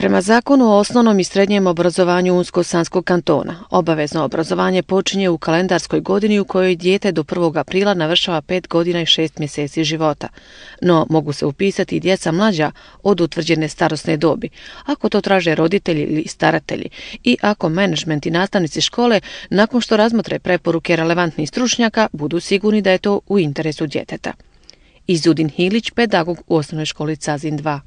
Prema zakonu o osnovnom i srednjem obrazovanju Unsko-Sanskog kantona, obavezno obrazovanje počinje u kalendarskoj godini u kojoj dijete do 1. aprila navršava 5 godina i 6 mjeseci života. No, mogu se upisati i djeca mlađa od utvrđene starosne dobi, ako to traže roditelji ili staratelji i ako menadžment i nastavnici škole, nakon što razmotre preporuke relevantnih stručnjaka, budu sigurni da je to u interesu djeteta. Izudin Hilić, pedagog u osnovnoj školi Cazin 2.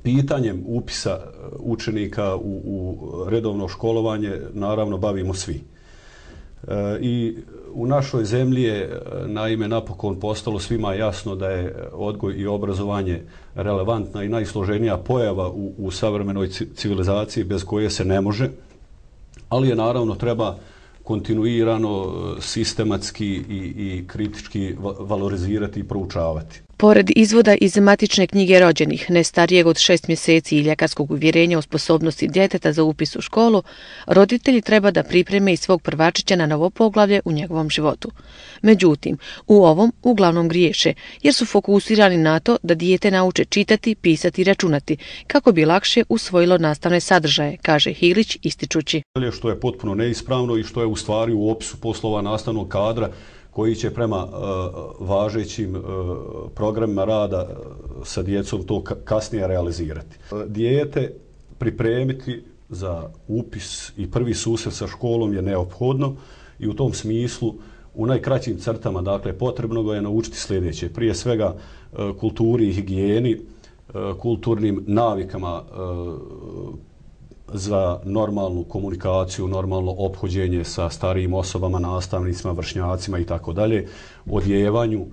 Pitanjem upisa učenika u redovno školovanje naravno bavimo svi. I u našoj zemlji je naime napokon postalo svima jasno da je odgoj i obrazovanje relevantna i najsloženija pojava u savremenoj civilizaciji bez koje se ne može, ali je naravno treba kontinuirano, sistematski i kritički valorizirati i proučavati. Pored izvoda iz matične knjige rođenih, ne starijeg od 6 mjeseci i ljekarskog uvjerenja o sposobnosti djeteta za upis u školu, roditelji treba da pripreme i svog prvačića na novo poglavlje u njegovom životu. Međutim, u ovom uglavnom griješe, jer su fokusirani na to da dijete nauče čitati, pisati i računati, kako bi lakše usvojilo nastavne sadržaje, kaže Hilić ističući. Što je potpuno neispravno i što je u stvari u opisu poslova nastavnog kadra koji će prema važećim programima rada sa djecom to kasnije realizirati. Dijete pripremiti za upis i prvi susret sa školom je neophodno i u tom smislu u najkraćim crtama, dakle, potrebno ga je naučiti sljedeće. Prije svega kulturi i higijeni, kulturnim navikama za normalnu komunikaciju, normalno ophođenje sa starijim osobama, nastavnicima, vršnjacima i tako dalje, odjevanju,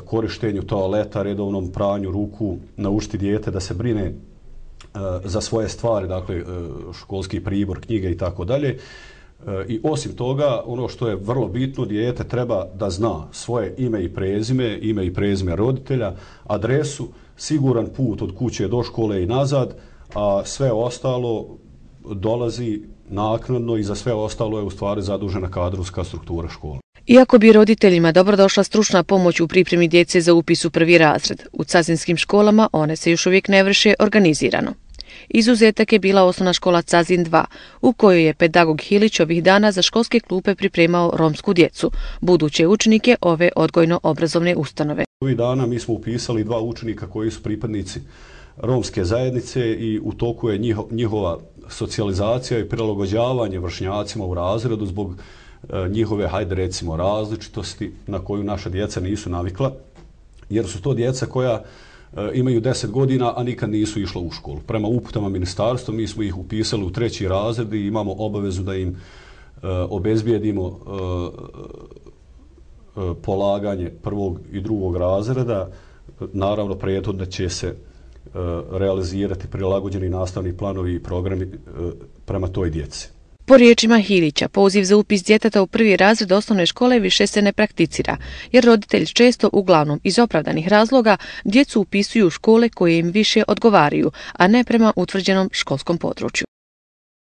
korištenju toaleta, redovnom pranju ruku, naučiti dijete da se brine za svoje stvari, dakle školski pribor, knjige i tako dalje. I osim toga, ono što je vrlo bitno, dijete treba da zna svoje ime i prezime roditelja, adresu, siguran put od kuće do škole i nazad, a sve ostalo dolazi naknadno i za sve ostalo je u stvari zadužena kadrovska struktura škola. Iako bi roditeljima dobrodošla stručna pomoć u pripremi djece za upis u prvi razred, u cazinskim školama one se još uvijek ne vrše organizirano. Izuzetak je bila osnovna škola Cazin 2, u kojoj je pedagog Hilić ovih dana za školske klupe pripremao romsku djecu, buduće učenike ove odgojno-obrazovne ustanove. Ovih dana mi smo upisali 2 učenika koji su pripadnici romske zajednice i u toku je njihova socijalizacija i prilagođavanje vršnjacima u razredu zbog njihove, hajde recimo, različitosti na koju naša djeca nisu navikla, jer su to djeca koja imaju 10 godina, a nikad nisu išla u školu. Prema uputama ministarstva mi smo ih upisali u 3. razred i imamo obavezu da im obezbijedimo polaganje 1. i 2. razreda. Naravno, prethodno će se realizirati prilagođeni nastavni planovi i programi prema toj djeci. Po riječima Hilića, poziv za upis djeteta u 1. razred osnovne škole više se ne prakticira, jer roditelji često, uglavnom iz opravdanih razloga, djecu upisuju u škole koje im više odgovaraju, a ne prema utvrđenom školskom području.